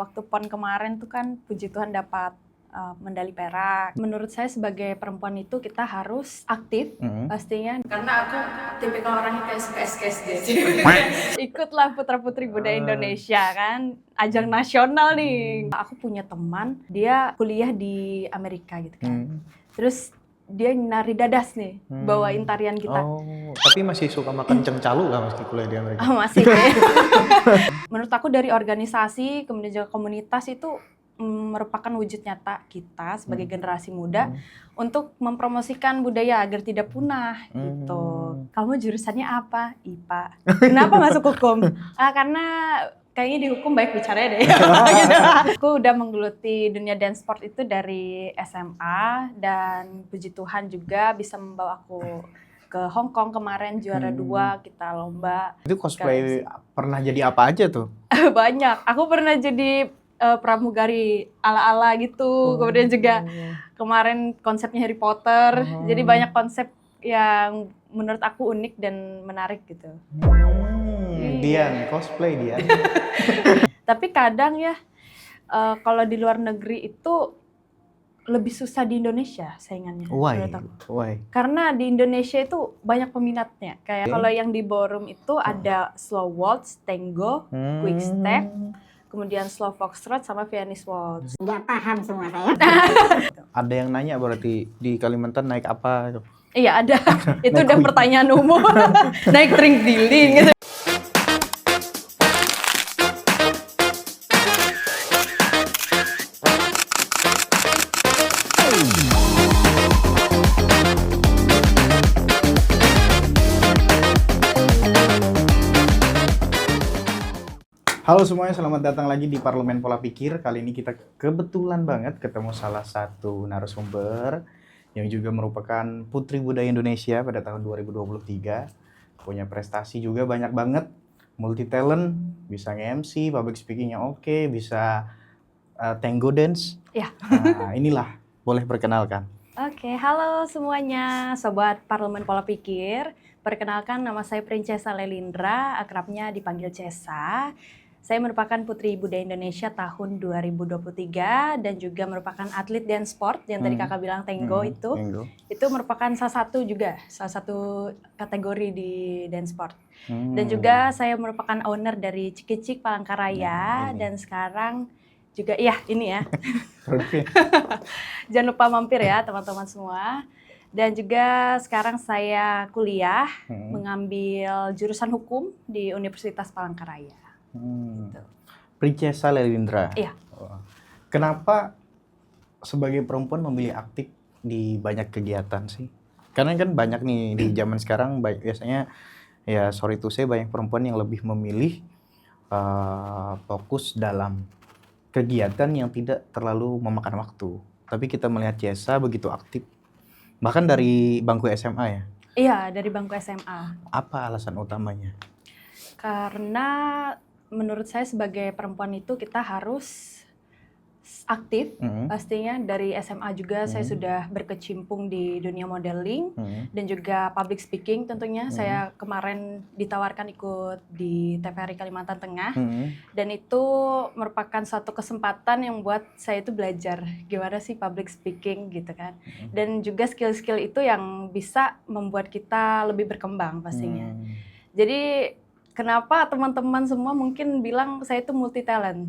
Waktu PON kemarin tuh kan puji Tuhan dapat medali perak. Menurut saya sebagai perempuan itu kita harus aktif pastinya. Karena aku tipikal orang yang kayak suka SKSD. Ikutlah Putra Putri Budaya Indonesia kan, ajang nasional nih. Aku punya teman, dia kuliah di Amerika gitu kan. Terus dia nari dadas nih, bawain tarian kita. Oh, tapi masih suka makan cengcalu nggak meski kuliah di Amerika? Masih. Menurut aku dari organisasi, kemudian juga komunitas itu merupakan wujud nyata kita sebagai generasi muda untuk mempromosikan budaya agar tidak punah gitu. Kamu jurusannya apa? IPA. Kenapa masuk hukum? Karena kayaknya di hukum baik bicaranya deh. Gitu. Aku udah menggeluti dunia dance sport itu dari SMA dan puji Tuhan juga bisa membawa aku ke Hong Kong kemarin juara 2 kita lomba. Itu cosplay pernah jadi apa aja tuh? Banyak. Aku pernah jadi pramugari ala-ala gitu. Kemudian juga kemarin konsepnya Harry Potter. Jadi banyak konsep yang menurut aku unik dan menarik gitu. Dian, cosplay Dian. Tapi kadang ya kalau di luar negeri itu lebih susah di Indonesia saingannya. Why? Karena di Indonesia itu banyak peminatnya. Kayak kalau yang di ballroom itu ada slow waltz, tango, quick step, kemudian slow foxtrot sama Viennese waltz. Nggak paham semua saya. Ada yang nanya berarti di Kalimantan naik apa? Iya ada. Itu udah pertanyaan umum. Naik drink dealing gitu. Halo semuanya, selamat datang lagi di Parlemen Pola Pikir. Kali ini kita kebetulan banget ketemu salah satu narasumber yang juga merupakan Putri Budaya Indonesia pada tahun 2023. Punya prestasi juga banyak banget, multi talent, bisa nge-MC, public speakingnya oke, bisa tango dance. Ya. Nah, inilah, boleh perkenalkan. Oke, halo semuanya, sobat Parlemen Pola Pikir. Perkenalkan, nama saya Princesa Lelindra, akrabnya dipanggil Cesa. Saya merupakan Putri Budaya Indonesia tahun 2023 dan juga merupakan atlet dance sport yang tadi kakak bilang tango itu. Itu merupakan salah satu kategori di dance sport. Dan juga saya merupakan owner dari Cikicik Palangkaraya dan sekarang juga ini ya. Jangan lupa mampir ya teman-teman semua. Dan juga sekarang saya kuliah mengambil jurusan hukum di Universitas Palangkaraya. Gitu. Princesa Lelindra. Iya. Kenapa sebagai perempuan memilih aktif di banyak kegiatan sih? Karena kan banyak nih di zaman sekarang biasanya ya sorry to say banyak perempuan yang lebih memilih fokus dalam kegiatan yang tidak terlalu memakan waktu. Tapi kita melihat Cesa begitu aktif. Bahkan dari bangku SMA ya? Iya, dari bangku SMA. Apa alasan utamanya? Karena menurut saya sebagai perempuan itu kita harus aktif. Pastinya dari SMA juga saya sudah berkecimpung di dunia modeling dan juga public speaking tentunya. Saya kemarin ditawarkan ikut di TVRI Kalimantan Tengah dan itu merupakan suatu kesempatan yang buat saya itu belajar gimana sih public speaking gitu kan. Dan juga skill-skill itu yang bisa membuat kita lebih berkembang pastinya. Jadi kenapa teman-teman semua mungkin bilang saya itu multi talent?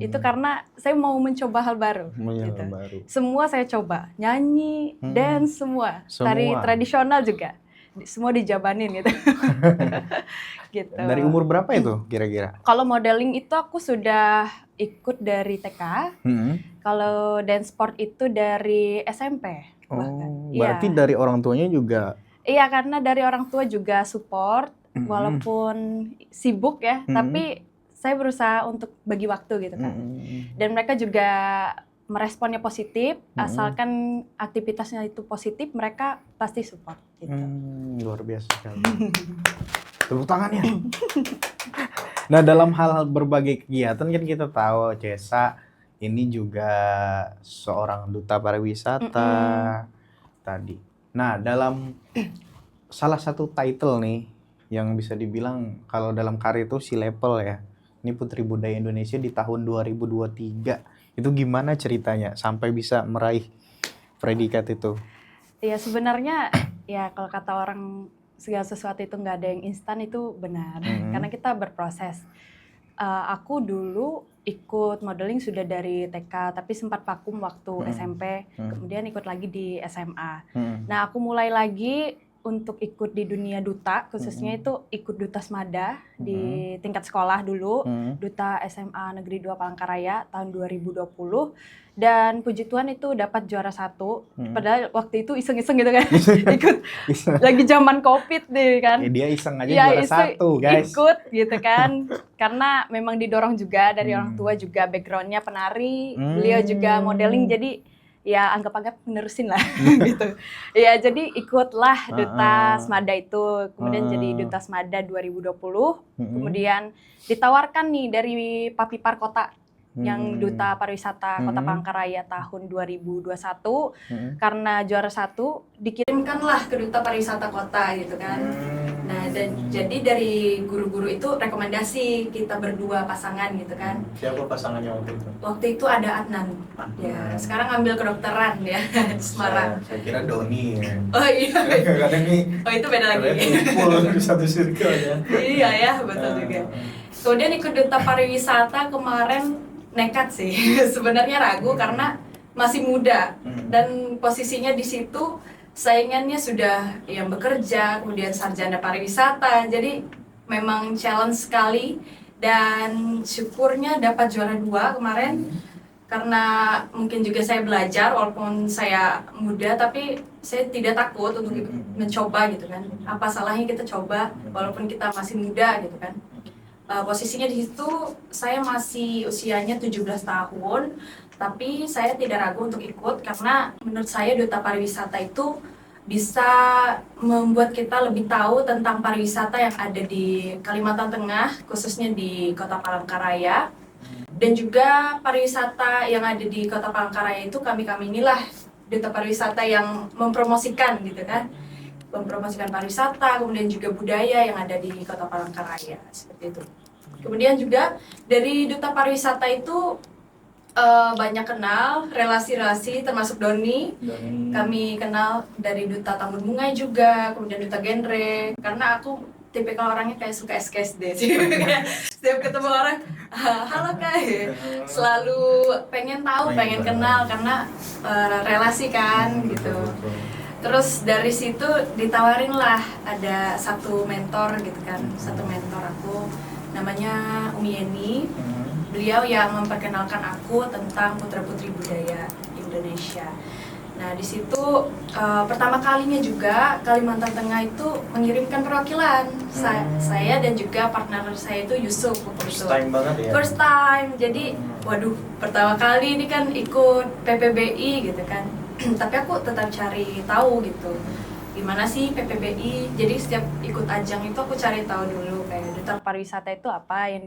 Itu karena saya mau mencoba hal baru. Gitu. Semua saya coba, nyanyi, dance semua. Tari tradisional juga, semua dijabanin gitu. Gitu. Dari umur berapa itu kira-kira? Kalau modeling itu aku sudah ikut dari TK. Kalau dance sport itu dari SMP. Berarti dari orang tuanya juga? Iya, karena dari orang tua juga support. Walaupun sibuk ya, tapi saya berusaha untuk bagi waktu gitu kan. Dan mereka juga meresponnya positif, asalkan aktivitasnya itu positif, mereka pasti support gitu. Luar biasa sekali. Tepuk tangannya. Nah, dalam hal berbagai kegiatan kan kita tahu Cesa ini juga seorang duta pariwisata tadi. Nah, dalam salah satu title nih yang bisa dibilang kalau dalam karir itu C-level ya. Ini Putri Budaya Indonesia di tahun 2023. Itu gimana ceritanya sampai bisa meraih predikat itu? Ya sebenarnya ya kalau kata orang segala sesuatu itu nggak ada yang instan itu benar. Karena kita berproses. Aku dulu ikut modeling sudah dari TK, tapi sempat vakum waktu SMP, kemudian ikut lagi di SMA. Nah aku mulai lagi untuk ikut di dunia duta, khususnya itu ikut Duta Smada di tingkat sekolah dulu, Duta SMA Negeri 2 Palangkaraya tahun 2020. Dan puji Tuhan itu dapat juara 1, padahal waktu itu iseng-iseng gitu kan, ikut lagi zaman COVID deh kan. Dia iseng aja juara 1 guys. Ikut gitu kan, karena memang didorong juga dari orang tua juga, backgroundnya penari, beliau juga modeling, jadi ya anggap-anggap menerusin lah gitu. Ya jadi ikutlah Duta Smada itu, kemudian jadi Duta Smada 2020, kemudian ditawarkan nih dari Papipar Kota yang Duta Pariwisata Kota Palangkaraya tahun 2021, karena juara 1 dikirimkanlah ke Duta Pariwisata Kota gitu kan. Nah dan jadi dari guru-guru itu rekomendasi kita berdua pasangan gitu kan. Siapa pasangannya waktu itu? Waktu itu ada Adnan. Ya, sekarang ngambil kedokteran ya di Semarang. Saya kira Doni ya. Oh iya. Kadang nih. Oh itu beda lagi. Kumpul di satu circle ya. Iya ya, betul juga. Kemudian ikut Duta Pariwisata kemarin nekat sih. Sebenarnya ragu karena masih muda dan posisinya di situ saingannya sudah yang bekerja, kemudian sarjana pariwisata. Jadi memang challenge sekali dan syukurnya dapat juara 2 kemarin. Karena mungkin juga saya belajar walaupun saya muda, tapi saya tidak takut untuk mencoba gitu kan. Apa salahnya kita coba walaupun kita masih muda gitu kan. Posisinya di situ saya masih usianya 17 tahun, tapi saya tidak ragu untuk ikut karena menurut saya Duta Pariwisata itu bisa membuat kita lebih tahu tentang pariwisata yang ada di Kalimantan Tengah, khususnya di Kota Palangkaraya. Dan juga pariwisata yang ada di Kota Palangkaraya itu kami inilah Duta Pariwisata yang mempromosikan gitu kan. Mempromosikan pariwisata, kemudian juga budaya yang ada di Kota Palangkaraya, seperti itu. Kemudian juga dari Duta Pariwisata itu banyak kenal, relasi-relasi termasuk Doni. Kami kenal dari Duta Taman Bunga juga, kemudian Duta Genre. Karena aku tipikal orangnya kayak suka SKSD sih. Setiap ketemu orang, halo Kak, selalu pengen tahu, pengen kenal karena relasi kan gitu. Terus dari situ ditawarin lah ada satu mentor gitu kan, satu mentor aku namanya Umi Yeni. Beliau yang memperkenalkan aku tentang putra-putri budaya Indonesia. Nah di situ pertama kalinya juga Kalimantan Tengah itu mengirimkan perwakilan. Saya dan juga partner saya itu Yusuf. First time banget ya? First time, jadi waduh pertama kali ini kan ikut PPBI gitu kan. Tapi aku tetap cari tahu gitu gimana sih PPBI. Jadi setiap ikut ajang itu aku cari tahu dulu kayak Duta Pariwisata itu apa yang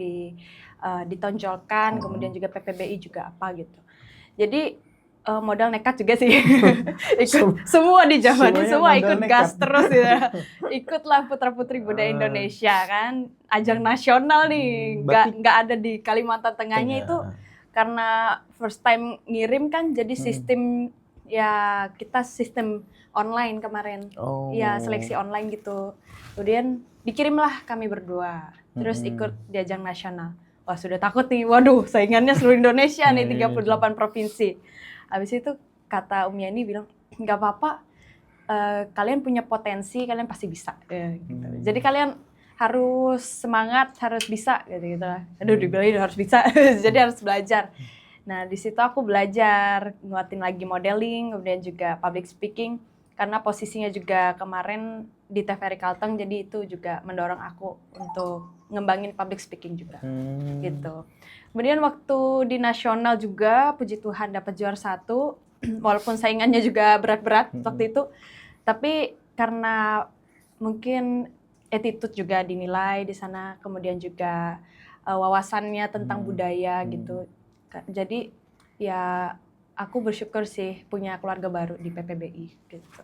ditonjolkan, kemudian juga PPBI juga apa gitu. Jadi modal nekat juga sih. Ikut semua di zaman semua ikut gas terus ya. Ikutlah Putra-Putri Budaya Indonesia kan, ajang nasional nih. Nggak ada di Kalimantan Tengahnya itu karena first time ngirim kan, jadi sistem ya kita sistem online kemarin. Ya seleksi online gitu. Kemudian dikirimlah kami berdua. Terus ikut di ajang nasional. Wah sudah takut nih, waduh saingannya seluruh Indonesia nih 38 provinsi. Habis itu kata Umi Yani bilang, nggak apa-apa, kalian punya potensi, kalian pasti bisa. Gitu. Jadi kalian harus semangat, harus bisa gitu. Aduh dibilangin harus bisa, jadi harus belajar. Nah di situ aku belajar, nguatin lagi modeling, kemudian juga public speaking. Karena posisinya juga kemarin di TVRI Kalteng, jadi itu juga mendorong aku untuk ngembangin public speaking juga, gitu. Kemudian waktu di nasional juga, puji Tuhan dapat juara 1, walaupun saingannya juga berat-berat waktu itu, tapi karena mungkin attitude juga dinilai di sana, kemudian juga wawasannya tentang budaya gitu. Jadi ya aku bersyukur sih punya keluarga baru di PPBI gitu.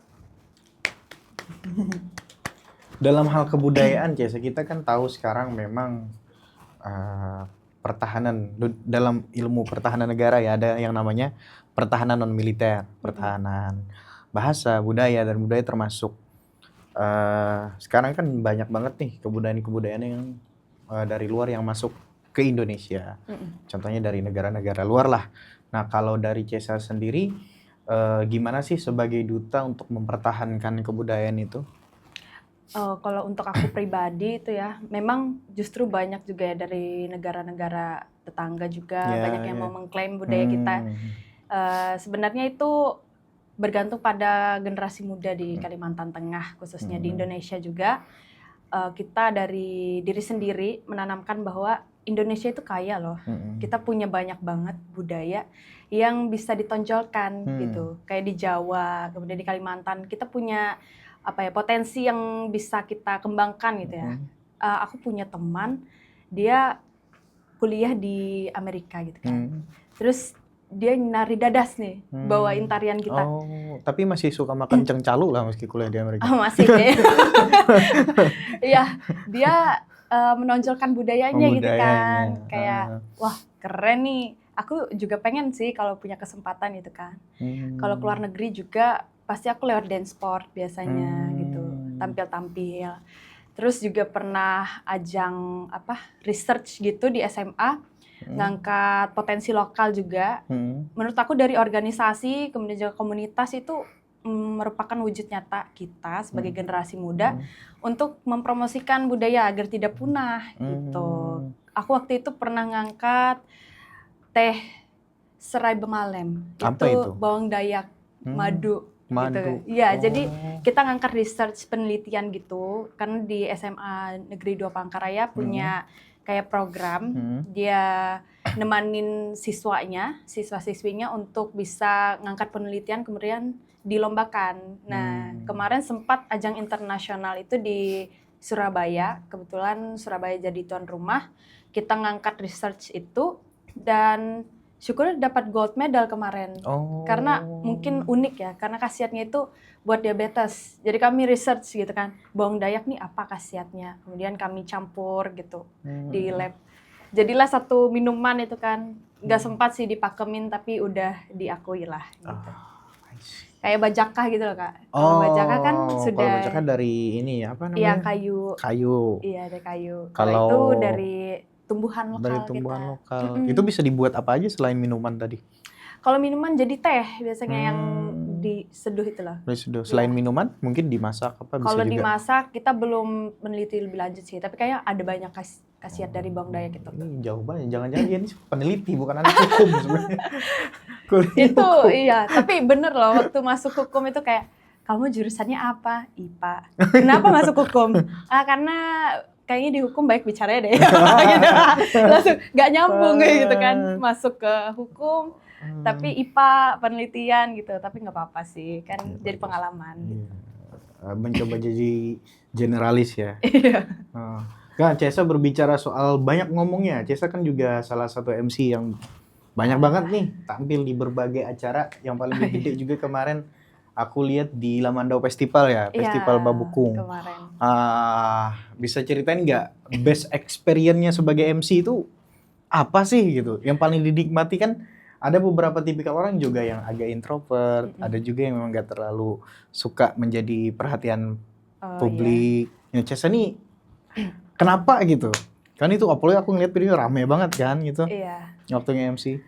Dalam hal kebudayaan, Cesa, kita kan tahu sekarang memang pertahanan dalam ilmu pertahanan negara ya, ada yang namanya pertahanan non militer, pertahanan bahasa, budaya, dan budaya termasuk sekarang kan banyak banget nih kebudayaan yang dari luar yang masuk ke Indonesia. Contohnya dari negara-negara luar lah. Nah, kalau dari Cesa sendiri gimana sih sebagai duta untuk mempertahankan kebudayaan itu? Kalau untuk aku pribadi itu ya, memang justru banyak juga ya dari negara-negara tetangga juga banyak yang mau mengklaim budaya kita. Sebenarnya itu bergantung pada generasi muda di Kalimantan Tengah, khususnya di Indonesia juga. Kita dari diri sendiri menanamkan bahwa Indonesia itu kaya loh. Kita punya banyak banget budaya yang bisa ditonjolkan gitu. Kayak di Jawa, kemudian di Kalimantan, kita punya potensi yang bisa kita kembangkan gitu ya. Aku punya teman, dia kuliah di Amerika gitu kan. Terus dia nari dadas nih, bawain tarian kita. Oh, tapi masih suka makan cengcalu lah meski kuliah di Amerika. Masih deh. Iya, dia menonjolkan budayanya gitu kan. Kayak, wah keren nih. Aku juga pengen sih kalau punya kesempatan gitu kan. Kalau keluar negeri juga, pasti aku lewat dance sport biasanya gitu, tampil-tampil. Terus juga pernah ajang research gitu di SMA, ngangkat potensi lokal juga. Menurut aku dari organisasi, kemudian juga komunitas itu merupakan wujud nyata kita sebagai generasi muda untuk mempromosikan budaya agar tidak punah gitu. Aku waktu itu pernah ngangkat teh serai Bengalem. Itu bawang dayak, madu. Gitu. Iya, jadi kita ngangkat research penelitian gitu. Karena di SMA Negeri 2 Palangkaraya punya kayak program, dia nemanin siswa-siswinya untuk bisa ngangkat penelitian kemudian dilombakan. Nah, kemarin sempat ajang internasional itu di Surabaya, kebetulan Surabaya jadi tuan rumah, kita ngangkat research itu dan syukur dapat gold medal kemarin. Karena mungkin unik ya, karena khasiatnya itu buat diabetes. Jadi kami research gitu kan, bawang dayak nih apa khasiatnya. Kemudian kami campur gitu di lab. Jadilah satu minuman itu kan. Nggak sempat sih dipakemin tapi udah diakui lah gitu. Kayak bajakah gitu loh Kak. Kalau bajakah kan sudah. Kalau bajakah dari ini ya, apa namanya? Iya, kayu. Iya, dari kayu. Kalau itu dari tumbuhan lokal. Dari tumbuhan lokal. Itu bisa dibuat apa aja selain minuman tadi? Kalau minuman jadi teh biasanya yang diseduh itu loh. Diseduh. Selain minuman mungkin dimasak apa bisa Kalau juga? dimasak kita belum meneliti lebih lanjut sih, tapi kayaknya ada banyak khasiat dari bawang dayak itu. Ini jauh banget, jangan-jangan dia ini peneliti bukan anak hukum sebenarnya. Itu iya, tapi bener loh waktu masuk hukum itu kayak, kamu jurusannya apa? IPA. Kenapa masuk hukum? Karena kayaknya di hukum baik bicaranya deh. Gitu. Langsung gak nyambung gitu kan, masuk ke hukum. Tapi IPA, penelitian gitu, tapi nggak apa-apa sih, kan jadi pengalaman. Gitu. Mencoba jadi generalis ya. Iya. Kan Cesa berbicara soal banyak ngomongnya. Cesa kan juga salah satu MC yang banyak banget nih tampil di berbagai acara. Yang paling gede juga kemarin aku lihat di Lamandau Festival ya, Festival Babukung. Kemarin. Bisa ceritain nggak best experience-nya sebagai MC itu apa sih gitu? Yang paling dinikmati kan ada beberapa tipikal orang juga yang agak introvert, ada juga yang memang nggak terlalu suka menjadi perhatian publik. Ya Cesa nih kenapa gitu? Kan itu apalagi aku ngeliat video rame banget kan gitu. Iya. Waktunya MC.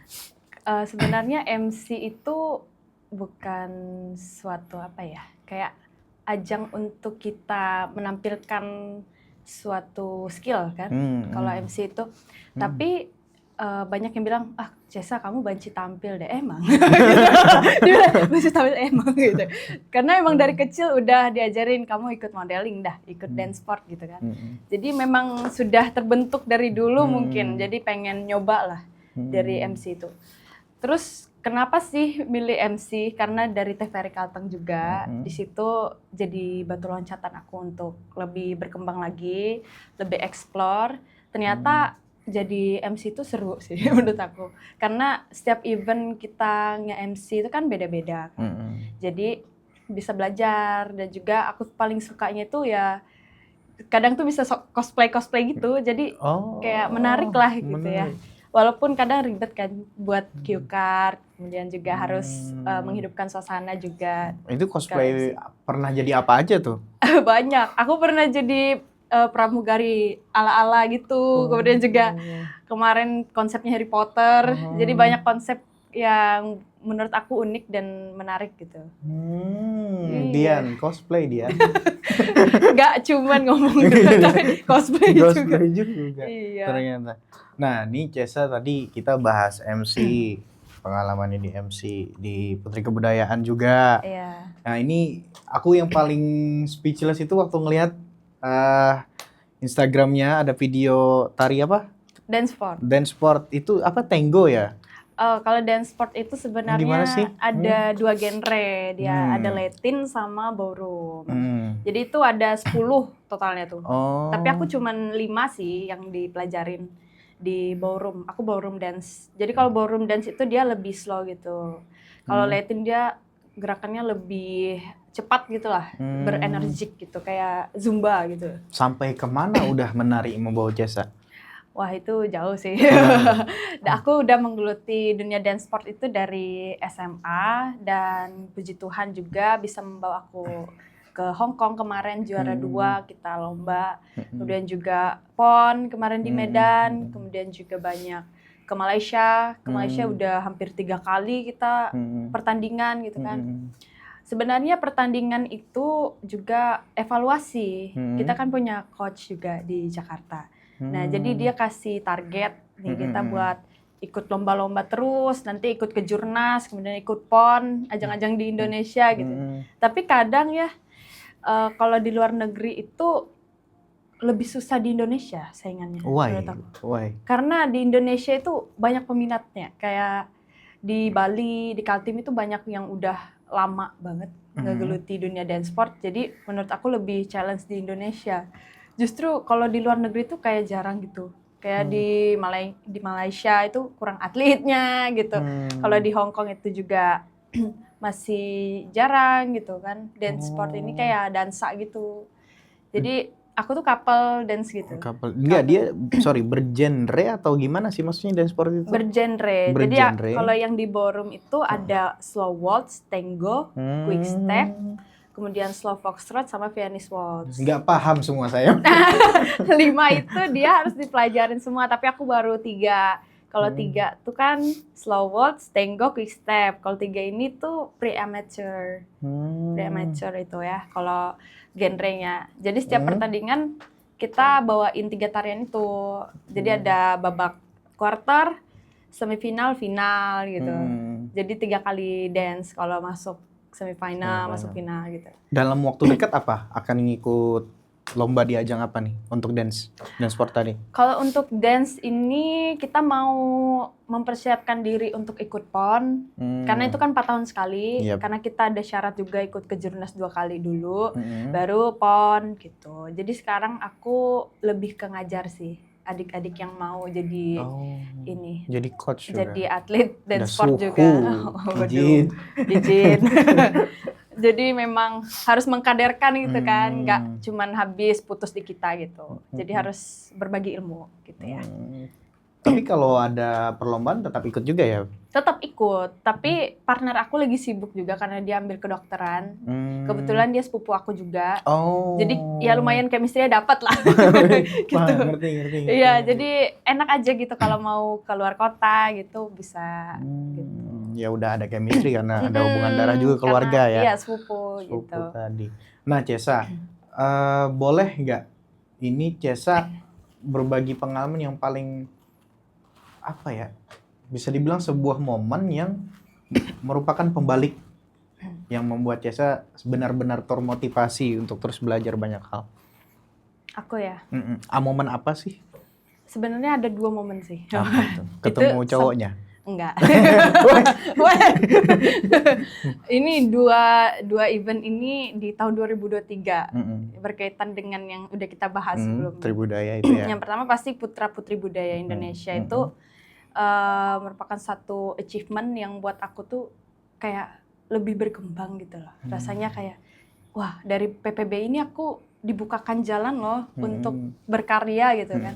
Sebenarnya MC itu bukan suatu kayak ajang untuk kita menampilkan suatu skill kan. Kalau MC itu. Tapi banyak yang bilang, Cesa kamu banci tampil deh, emang. Dia bilang, banci tampil emang gitu. Karena emang dari kecil udah diajarin kamu ikut modeling dah, ikut dance sport gitu kan. Jadi memang sudah terbentuk dari dulu mungkin, jadi pengen nyoba lah dari MC itu. Terus kenapa sih milih MC? Karena dari TVRI Kalteng juga, di situ jadi batu loncatan aku untuk lebih berkembang lagi, lebih explore. Ternyata jadi MC itu seru sih menurut aku. Karena setiap event kita nge-MC itu kan beda-beda kan. Jadi bisa belajar dan juga aku paling sukanya itu ya kadang tuh bisa cosplay gitu, jadi kayak menarik lah gitu ya. Walaupun kadang ribet kan buat cue card, kemudian juga harus menghidupkan suasana juga. Itu cosplay pernah jadi apa aja tuh? Banyak. Aku pernah jadi pramugari ala-ala gitu. Kemudian juga kemarin konsepnya Harry Potter. Jadi banyak konsep yang menurut aku unik dan menarik gitu. Dian, cosplay Dian. Gak cuman ngomong gitu, tapi cosplay juga. Iya. Ternyata. Nah, ini Cesa tadi kita bahas MC, pengalamannya di MC, di Putri Kebudayaan juga. Iya. Nah, ini aku yang paling speechless itu waktu ngelihat Instagramnya ada video tari apa? Dance sport. Dance sport itu apa? Tango ya? Kalau dance sport itu sebenarnya ada 2 genre, dia ada Latin sama ballroom. Jadi itu ada 10 totalnya tuh. Tapi aku cuman 5 sih yang dipelajarin di ballroom. Aku ballroom dance. Jadi kalau ballroom dance itu dia lebih slow gitu. Kalau Latin dia gerakannya lebih cepat gitu lah, berenergik gitu, kayak zumba gitu. Sampai kemana udah menari membawa Cesa? Wah itu jauh sih. Aku udah menggeluti dunia dance sport itu dari SMA dan puji Tuhan juga bisa membawa aku ke Hong Kong kemarin juara 2 kita lomba. Kemudian juga PON kemarin di Medan, kemudian juga banyak ke Malaysia. Ke Malaysia udah hampir 3 kali kita pertandingan gitu kan. Sebenarnya pertandingan itu juga evaluasi. Kita kan punya coach juga di Jakarta. Nah, jadi dia kasih target nih kita buat ikut lomba-lomba terus, nanti ikut ke Jurnas, kemudian ikut PON, ajang-ajang di Indonesia gitu. Tapi kadang ya, kalau di luar negeri itu lebih susah di Indonesia saingannya. Why? Karena di Indonesia itu banyak peminatnya, kayak di Bali, di Kaltim itu banyak yang udah lama banget ngegeluti dunia dance sport. Jadi menurut aku lebih challenge di Indonesia. Justru kalau di luar negeri tuh kayak jarang gitu. Kayak di Malaysia itu kurang atletnya gitu. Kalau di Hong Kong itu juga masih jarang gitu kan. Dance sport ini kayak dansa gitu. Jadi aku tuh couple dance gitu. Enggak, dia bergenre atau gimana sih maksudnya dance sport itu? Bergenre. Jadi ya, kalau yang di ballroom itu ada slow waltz, tango, quick step, kemudian slow foxtrot sama Viennese waltz. Nggak paham semua saya. 5 itu dia harus dipelajarin semua, tapi aku baru 3. Kalau 3 tuh kan slow waltz, tango, quick step. Kalau 3 ini tuh pre-amateur. Pre-amateur itu ya kalau genrenya. Jadi setiap pertandingan kita bawain 3 tarian itu. Jadi ada babak quarter, semifinal, final gitu. Jadi 3 kali dance kalau masuk semifinal, masuk final gitu. Dalam waktu dekat apa akan ngikut lomba di ajang apa nih untuk dance sport tadi? Kalau untuk dance ini kita mau mempersiapkan diri untuk ikut PON, karena itu kan 4 tahun sekali, karena kita ada syarat juga ikut ke Jurnas 2 kali dulu, baru PON gitu. Jadi sekarang aku lebih ke ngajar sih, adik-adik yang mau jadi ini. Jadi coach juga. Jadi atlet dance sport juga. Izin. Jadi memang harus mengkaderkan gitu kan, nggak cuman habis putus di kita gitu. Jadi harus berbagi ilmu gitu ya. Tapi kalau ada perlombaan tetap ikut juga ya? Tetap ikut, tapi partner aku lagi sibuk juga karena dia ambil kedokteran. Kebetulan dia sepupu aku juga. Jadi ya lumayan chemistry-nya dapat lah. Gitu. Ngerti. Iya, jadi enak aja gitu kalau mau keluar kota gitu bisa. Gitu. Ya udah ada chemistry karena ada hubungan darah juga keluarga ya. Iya, sepupu gitu. Tadi. Nah, Cesa, boleh nggak ini Cesa berbagi pengalaman yang paling apa ya, bisa dibilang sebuah momen yang merupakan pembalik yang membuat Cesa benar-benar termotivasi untuk terus belajar banyak hal? Aku ya? Momen apa sih? Sebenarnya ada 2 momen sih. Ketemu cowoknya? Enggak. Ini dua event ini di tahun 2023 berkaitan dengan yang udah kita bahas sebelumnya. Putri Budaya itu ya. Yang pertama pasti Putra Putri Budaya Indonesia itu merupakan satu achievement yang buat aku tuh kayak lebih berkembang gitu loh. Rasanya kayak wah, dari PPB ini aku dibukakan jalan loh untuk berkarya gitu kan.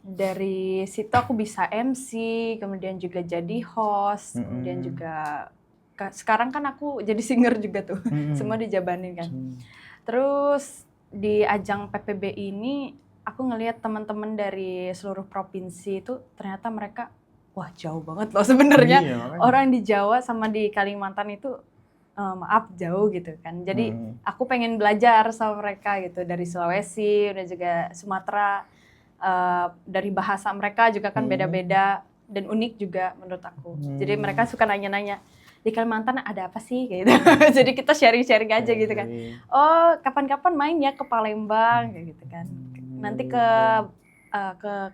Dari situ aku bisa MC, kemudian juga jadi host, kemudian juga sekarang kan aku jadi singer juga tuh. Semua dijabanin kan. Terus di ajang PPB ini aku ngelihat teman-teman dari seluruh provinsi itu ternyata mereka wah jauh banget loh sebenarnya. Orang di Jawa sama di Kalimantan itu maaf jauh gitu kan. Jadi aku pengen belajar sama mereka gitu dari Sulawesi dan juga Sumatera. Dari bahasa mereka juga kan beda-beda dan unik juga menurut aku. Jadi mereka suka nanya-nanya di Kalimantan ada apa sih kayak gitu. Jadi kita sharing-sharing aja gitu kan. Oh kapan-kapan main ya ke Palembang kayak gitu kan. Nanti ke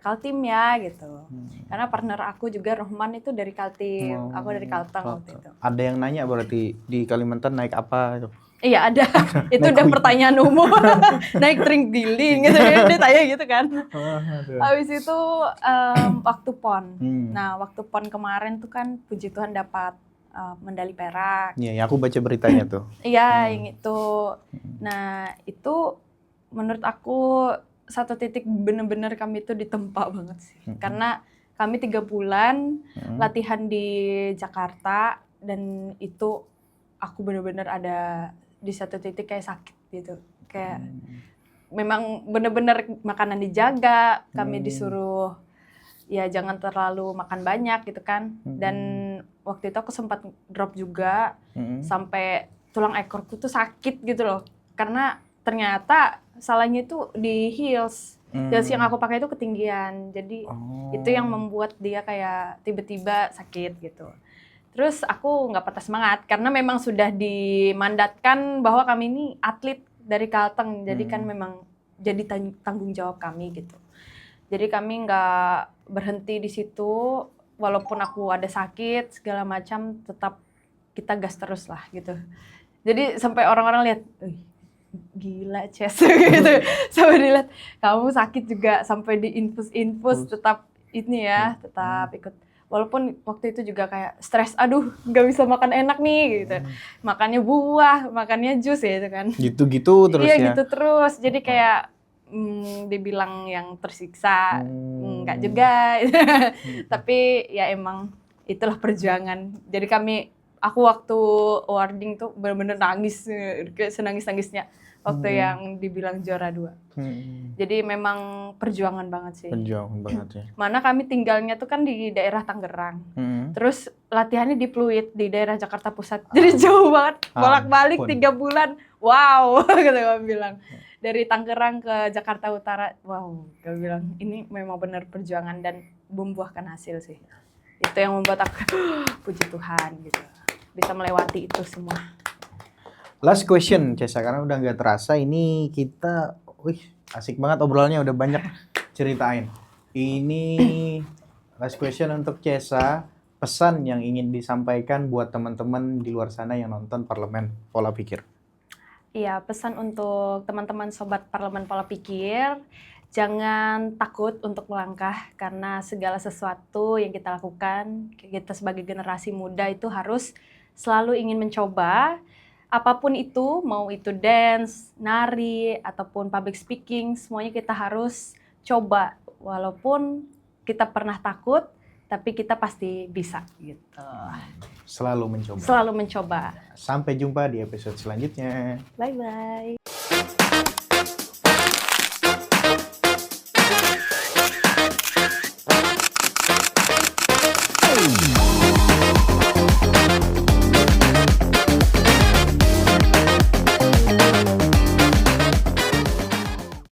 Kaltim ya gitu. Karena partner aku juga Rohman itu dari Kaltim, aku dari Kalteng waktu itu. Ada yang nanya berarti di Kalimantan naik apa? Iya ada, itu udah pertanyaan umum. Naik tring giling gitu, dia tanya gitu kan. Habis itu waktu PON. Nah waktu PON kemarin tuh kan puji Tuhan dapat medali perak. Iya, aku baca beritanya tuh. Iya, yang itu. Nah itu menurut aku satu titik bener-bener kami tuh ditempa banget sih. Karena kami 3 bulan latihan di Jakarta dan itu aku bener-bener ada di satu titik kayak sakit gitu. Kayak memang bener-bener makanan dijaga, kami disuruh ya jangan terlalu makan banyak gitu kan. Dan waktu itu aku sempat drop juga sampai tulang ekorku tuh sakit gitu loh. Karena ternyata salahnya itu di heels. Heels yang aku pakai itu ketinggian. Jadi itu yang membuat dia kayak tiba-tiba sakit gitu. Terus aku nggak patah semangat karena memang sudah dimandatkan bahwa kami ini atlet dari Kalteng. Jadi kan memang jadi tanggung jawab kami gitu. Jadi kami nggak berhenti di situ. Walaupun aku ada sakit segala macam, tetap kita gas terus lah gitu. Jadi sampai orang-orang lihat, gila Ces gitu. Sampai dilihat kamu sakit juga sampai diinfus tetap ini ya, tetap ikut. Walaupun waktu itu juga kayak stres, aduh nggak bisa makan enak nih gitu. Makannya buah, makannya jus ya itu kan. Gitu-gitu terus ya? Iya gitu terus, jadi kayak dibilang yang tersiksa, nggak juga. Tapi ya emang itulah perjuangan. Jadi aku waktu awarding tuh bener-bener nangis, senangis-nangisnya waktu yang dibilang juara 2. Jadi memang perjuangan banget sih. Perjuangan banget ya. Mana kami tinggalnya tuh kan di daerah Tangerang. Terus latihannya di Pluit di daerah Jakarta Pusat. Jadi jauh banget, bolak-balik 3 bulan. Wow, gitu kami bilang. Dari Tangerang ke Jakarta Utara. Wow, kami bilang ini memang benar perjuangan dan membuahkan hasil sih. Itu yang membuat aku puji Tuhan gitu. Bisa melewati itu semua. Last question, Cesa, karena udah nggak terasa ini kita, asik banget obrolannya, udah banyak ceritain. Ini last question untuk Cesa, pesan yang ingin disampaikan buat teman-teman di luar sana yang nonton Parlemen Pola Pikir. Iya, pesan untuk teman-teman sobat Parlemen Pola Pikir, jangan takut untuk melangkah karena segala sesuatu yang kita lakukan, kita sebagai generasi muda itu harus selalu ingin mencoba. Apapun itu, mau itu dance, nari, ataupun public speaking, semuanya kita harus coba. Walaupun kita pernah takut, tapi kita pasti bisa gitu. Selalu mencoba. Selalu mencoba. Sampai jumpa di episode selanjutnya. Bye-bye.